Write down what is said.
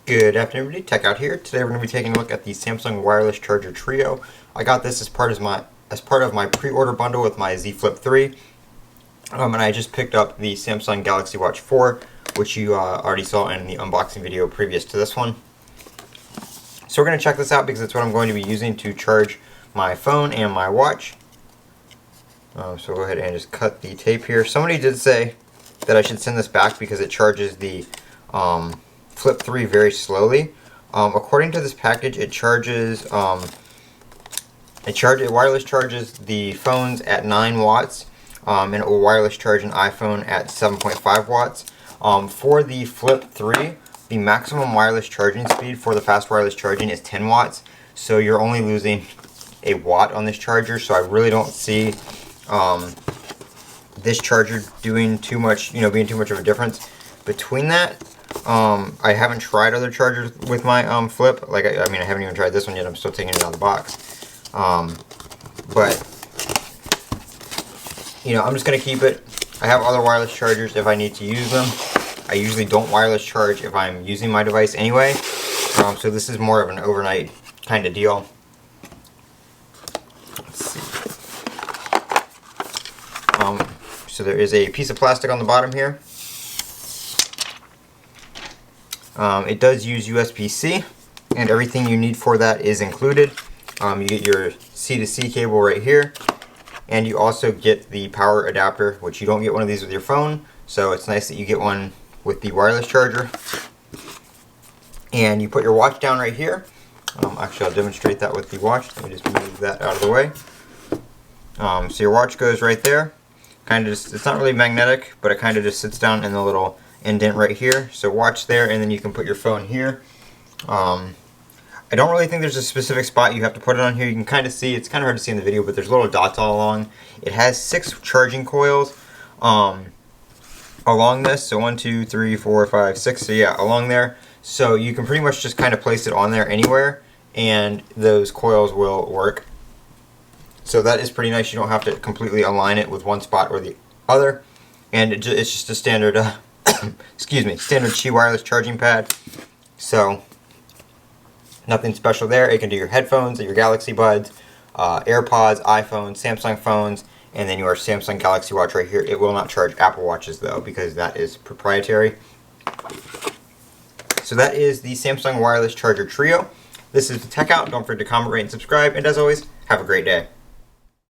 Good afternoon, everybody. Tech Out here. Today we're going to be taking a look at the Samsung Wireless Charger Trio. I got this as part of my pre-order bundle with my Z Flip 3, and I just picked up the Samsung Galaxy Watch 4, which you already saw in the unboxing video previous to this one. So we're going to check this out because it's what I'm going to be using to charge my phone and my watch. So we'll go ahead and just cut the tape here. Somebody did say that I should send this back because it charges the Flip 3 very slowly. According to this package, it wireless charges the phones at 9 watts, and it will wireless charge an iPhone at 7.5 watts. For the Flip 3, the maximum wireless charging speed for the fast wireless charging is 10 watts, so you're only losing a watt on this charger. So I really don't see this charger doing too much, being too much of a difference between that. I haven't tried other chargers with my Flip. I haven't even tried this one yet. I'm still taking it out of the box. But I'm just gonna keep it. I have other wireless chargers if I need to use them. I usually don't wireless charge if I'm using my device anyway. So this is more of an overnight kind of deal. Let's see. So there is a piece of plastic on the bottom here. It does use USB-C, and everything you need for that is included. You get your C-to-C cable right here, and you also get the power adapter, which you don't get one of these with your phone, so it's nice that you get one with the wireless charger. And you put your watch down right here. Actually, I'll demonstrate that with the watch. Let me just move that out of the way. So your watch goes right there. It's not really magnetic, but it kind of just sits down in the little indent right here. So watch there, and then you can put your phone here. I don't really think there's a specific spot you have to put it on here. You can kind of see, it's kind of hard to see in the video, but there's little dots all along. It has 6 charging coils along this. So 1, 2, 3, 4, 5, 6. So yeah, along there. So you can pretty much just kind of place it on there anywhere, and those coils will work. So that is pretty nice. You don't have to completely align it with one spot or the other. And it's just a standard standard Qi wireless charging pad. So nothing special there. It can do your headphones, your Galaxy Buds, AirPods, iPhones, Samsung phones, and then your Samsung Galaxy Watch right here. It will not charge Apple Watches though, because that is proprietary. So that is the Samsung Wireless Charger Trio. This is the Tech Out. Don't forget to comment, rate, and subscribe. And as always, have a great day.